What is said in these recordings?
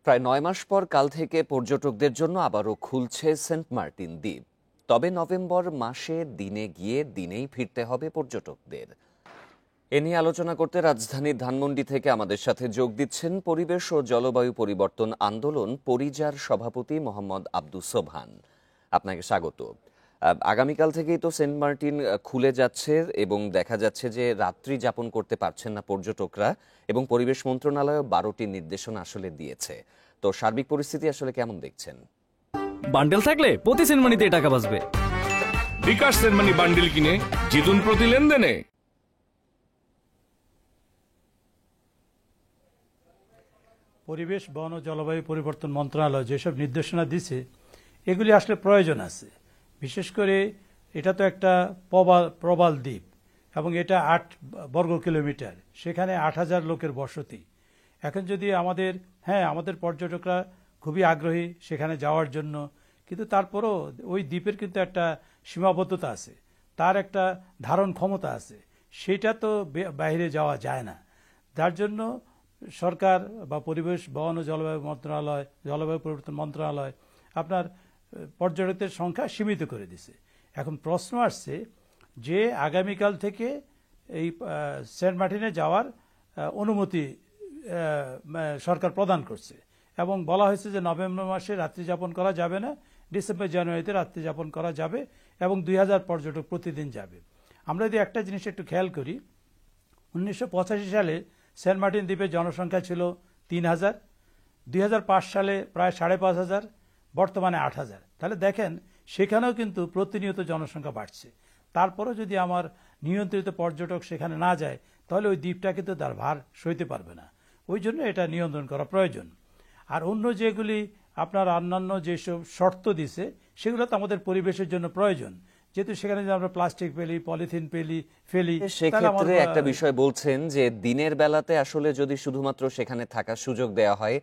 প্রায় ৯ মাস পর কাল থেকে পর্যটকদের জন্য আবারও খুলছে সেন্ট মার্টিন দ্বীপ। তবে নভেম্বর মাসে দিনে গিয়ে দিনেই ফিরতে হবে পর্যটকদের। এ নিয়ে আলোচনা করতে রাজধানীর ধানমন্ডি থেকে আমাদের সাথে যোগ দিচ্ছেন পরিবেশ ও জলবায়ু পরিবর্তন আন্দোলন পরিজার সভাপতি মোহাম্মদ আব্দুস সোবহান। আপনাকে স্বাগত। আগামীকাল থেকেই তো সেন্ট মার্টিন খুলে যাচ্ছে এবং দেখা যাচ্ছে যে রাত্রি যাপন করতে পারছেন না পর্যটকরা, এবং পরিবেশ মন্ত্রণালয় 12টি নির্দেশনা আসলে দিয়েছে। তো সার্বিক পরিস্থিতি আসলে কেমন দেখছেন? বান্ডেল থাকলে প্রতি সেনমানিতে টাকা বাঁচবে। বিকাশ সেনমানি বান্ডেল কিনে জিতুন প্রতি লেনদেনে। পরিবেশ বন ও জলবায়ু পরিবর্তন মন্ত্রণালয় যেসব নির্দেশনা দিছে এগুলি আসলে প্রয়োজন আছে। বিশেষ করে এটা তো একটা প্রবাল দ্বীপ এবং এটা 8 বর্গ কিলোমিটার, সেখানে 8,000 লোকের বসতি। এখন যদি আমাদের পর্যটকরা খুবই আগ্রহী সেখানে যাওয়ার জন্য, কিন্তু তারপরও ওই দ্বীপের কিন্তু একটা সীমাবদ্ধতা আছে, তার একটা ধারণ ক্ষমতা আছে, সেটা তো বাইরে যাওয়া যায় না। যার জন্য সরকার বা পরিবেশ বন ও জলবায়ু পরিবর্তন মন্ত্রণালয় আপনার পর্যটকদের সংখ্যা সীমিত করে দিছে। এখন প্রশ্ন আসছে যে আগামীকাল থেকে এই সেন্ট মার্টিনে যাওয়ার অনুমতি সরকার প্রদান করছে এবং বলা হয়েছে যে নভেম্বর মাসে রাত্রি যাপন করা যাবে না, ডিসেম্বর জানুয়ারিতে রাত্রি যাপন করা যাবে এবং 2000 পর্যটক প্রতিদিন যাবে। আমরা যদি একটা জিনিস একটু খেয়াল করি, 1985 সালে সেন্ট মার্টিন দ্বীপের জনসংখ্যা ছিল 3000, 2005 সালে প্রায় 5,500, বর্তমানে 8,000। তাহলে দেখেন সেখানেও কিন্তু প্রতিনিয়ত জনসংখ্যা বাড়ছে। তারপরেও যদি আমার নিয়ন্ত্রিত পর্যটক সেখানে না যায় তাহলে ওই দ্বীপটা কিন্তু তার ভার সইতে পারবে না। ওই জন্য এটা নিয়ন্ত্রণ করা প্রয়োজন। আর অন্য যেগুলি আপনার অন্যান্য যেসব শর্ত দিছে সেগুলো তো আমাদের পরিবেশের জন্য প্রয়োজন, যেহেতু সেখানে যদি আমরা প্লাস্টিক ফেলি, পলিথিন ফেলি। সেক্ষেত্রে একটা বিষয় বলছেন যে দিনের বেলাতে আসলে যদি শুধুমাত্র সেখানে থাকার সুযোগ দেওয়া হয়,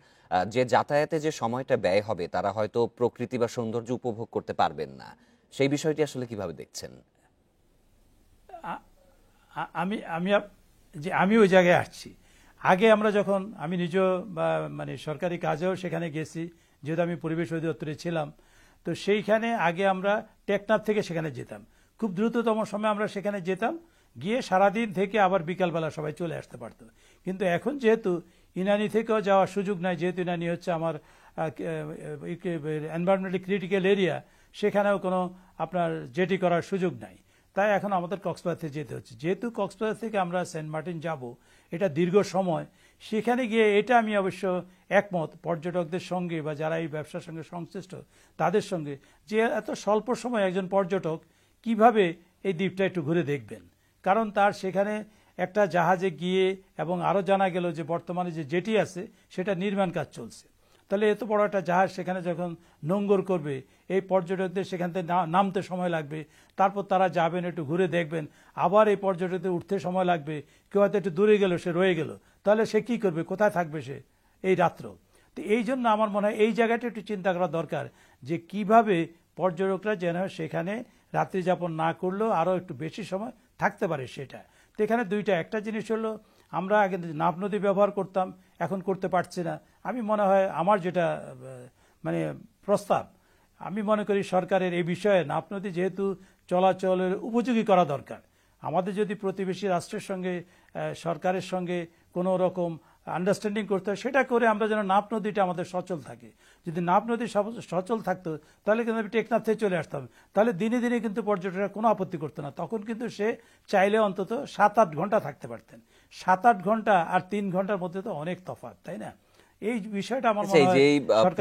যে যাতায়াতে যে সময়টা ব্যয় হবে তারা হয়তো প্রকৃতি বা সৌন্দর্য উপভোগ করতে পারবেন না। সেই বিষয়টি আসলে কিভাবে দেখছেন? আমি ওই জায়গায় আসছি। আগে আমরা যখন আমি নিজেও সরকারি কাজেও সেখানে গেছি, যেহেতু আমি পরিবেশ অধিদপ্তরে ছিলাম, তো সেইখানে আগে আমরা টেকনাফ থেকে সেখানে যেতাম, খুব দ্রুততম সময় আমরা সেখানে যেতাম, গিয়ে সারাদিন থেকে আবার বিকালবেলা সবাই চলে আসতে পারতো। কিন্তু এখন যেহেতু ইনানি থেকেও যাওয়ার সুযোগ নাই, যেহেতু ইনানি হচ্ছে আমার এনভায়রনমেন্টালি ক্রিটিক্যাল এরিয়া, সেখানেও কোনো আপনার জেটি করার সুযোগ নাই। তাই এখন আমাদের কক্সবাজার থেকে যেতে হচ্ছে। যেহেতু কক্সবাজার থেকে আমরা সেন্ট মার্টিন যাব, এটা দীর্ঘ সময়, সেখানে গিয়ে এটা আমি অবশ্য একমত পর্যটকদের সঙ্গে বা যারা এই ব্যবসার সঙ্গে সংশ্লিষ্ট তাদের সঙ্গে, যে এত স্বল্প সময় একজন পর্যটক কিভাবে এই দ্বীপটা একটু ঘুরে দেখবেন। কারণ তার সেখানে একটা জাহাজে গিয়ে, এবং আরও জানা গেল যে বর্তমানে যে জেটি আছে সেটা নির্মাণ কাজ চলছে। তাহলে এত বড় একটা জাহাজ সেখানে যখন নোঙ্গর করবে, এই পর্যটকদের সেখান থেকে নামতে সময় লাগবে, তারপর তারা যাবেন একটু ঘুরে দেখবেন, আবার এই পর্যটকদের উঠতে সময় লাগবে, কেউ হয়তো একটু দূরে গেল, সে রয়ে গেল, তাহলে সে কি করবে, কোথায় থাকবে সে এই রাত্র? তো এই জন্য আমার মনে হয় এই জায়গাটা একটু চিন্তা করা দরকার, যে কিভাবে পর্যটকরা যেন সেখানে রাত্রি যাপন না করলেও আরও একটু বেশি সময় থাকতে পারে সেটা। তো এখানে দুইটা, একটা জিনিস হলো আমরা আগে নাফ নদী ব্যবহার করতাম, এখন করতে পারছি না। আমি মনে হয় আমার যেটা প্রস্তাব, আমি মনে করি সরকারের এই বিষয়ে নাফ নদী যেহেতু চলাচলের উপযোগী করা দরকার, আমাদের যদি প্রতিবেশী রাষ্ট্রের সঙ্গে সরকারের সঙ্গে কোনো রকম আন্ডারস্ট্যান্ডিং করতে হয়, সেটা করে আমরা যেন নাফ নদীটা আমাদের সচল থাকে। যদি নাফ নদী সচল থাকতো তাহলে কিন্তু আমি টেকনাফ থেকে চলে আসতাম, তাহলে দিনে দিনে কিন্তু পর্যটকরা কোনো আপত্তি করতো না। তখন কিন্তু সে চাইলে অন্তত 7-8 ঘন্টা থাকতে পারতেন। 7-8 ঘন্টা আর 3 ঘন্টার মধ্যে তো অনেক তফাৎ, তাই না? এই বিষয়টা আমার মনে হয় যে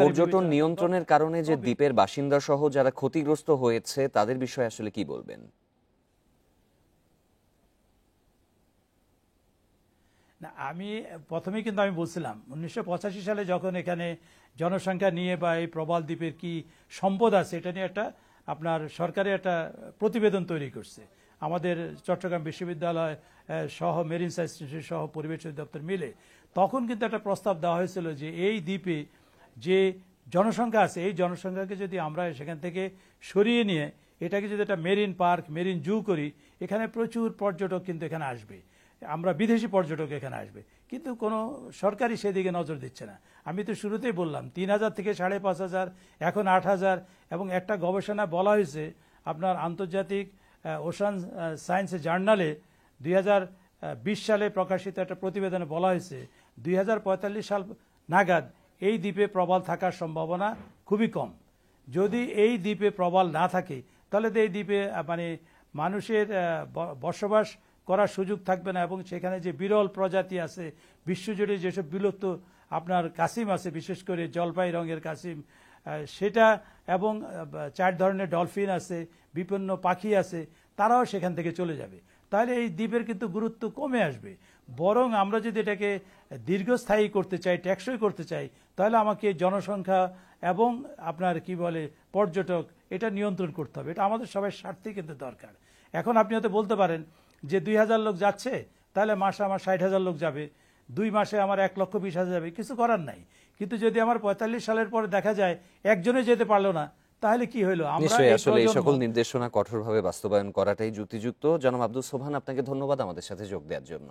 পর্যটন নিয়ন্ত্রণের কারণে যে দ্বীপের বাসিন্দা সহ যারা ক্ষতিগ্রস্ত হয়েছে তাদের বিষয়ে আসলে কি বলবেন? না, আমি প্রথমেই কিন্তু আমি বলছিলাম 1985 সালে যখন এখানে জনসংখ্যা নিয়ে বা এই প্রবাল দ্বীপের কি সম্পদ আছে এটা নিয়ে একটা আপনার সরকারের একটা প্রতিবেদন তৈরি করছে আমাদের চট্টগ্রাম বিশ্ববিদ্যালয় সহ মেরিন সায়েন্স ইনস্টিটিউট সহ পরিবেশ অধিদপ্তর মিলে। তখন কিন্তু একটা প্রস্তাব দেওয়া হয়েছিল যে এই দ্বীপে যে জনসংখ্যা আছে, এই জনসংখ্যাকে যদি আমরা সেখান থেকে সরিয়ে নিয়ে এটাকে যদি একটা মেরিন পার্ক, মেরিন জু করি, এখানে প্রচুর পর্যটক কিন্তু এখানে আসবে, আমরা বিদেশি পর্যটক এখানে আসবে। কিন্তু কোনো সরকারই সেদিকে নজর দিচ্ছে না। আমি তো শুরুতেই বললাম 3000 থেকে 5500, এখন 8000, এবং একটা গবেষণা বলা হয়েছে আপনার আন্তর্জাতিক ওশান সায়েন্স জার্নালে 2020 সালে প্রকাশিত একটা প্রতিবেদনে বলা হয়েছে 2045 সাল নাগাদ এই দ্বীপে প্রবাল থাকার সম্ভাবনা খুবই কম। যদি এই দ্বীপে প্রবাল না থাকে তাহলে তো এই দ্বীপে মানে মানুষের বসবাস করার সুযোগ থাকবে না, এবং সেখানে যে বিরল প্রজাতি আছে বিশ্বজুড়ে যেসব বিলুপ্ত আপনার কাসিম আছে, বিশেষ করে জলপাই রঙের কাসিম, সেটা, এবং 4 ধরনের ডলফিন আছে, বিপন্ন পাখি আছে, তারাও সেখান থেকে চলে যাবে। তাহলে এই দ্বীপের কিন্তু গুরুত্ব কমে আসবে। বরং আমরা যদি এটাকে দীর্ঘস্থায়ী করতে চাই, টেকসই করতে চাই, তাহলে আমাকে জনসংখ্যা এবং আপনার কি বলে পর্যটক এটা নিয়ন্ত্রণ করতে হবে। এটা আমাদের সবার স্বার্থেই কিন্তু দরকার। এখন আপনি হয়তো বলতে পারেন যে 2000 লোক যাচ্ছে, তাহলে মাসে আমার 60,000 লোক যাবে, 2 মাসে আমার 1,20,000 যাবে, কিছু করার নাই। কিন্তু যদি আমার 45 সালের পরে দেখা যায় একজনে যেতে পারলো না, তাহলে কি হইলো? নিশ্চয়ই আসলে এই সকল নির্দেশনা কঠোরভাবে বাস্তবায়ন করাটাই যুক্তিযুক্ত। জনাব আব্দুস সোবহান, আপনাকে ধন্যবাদ আমাদের সাথে যোগ দেওয়ার জন্য।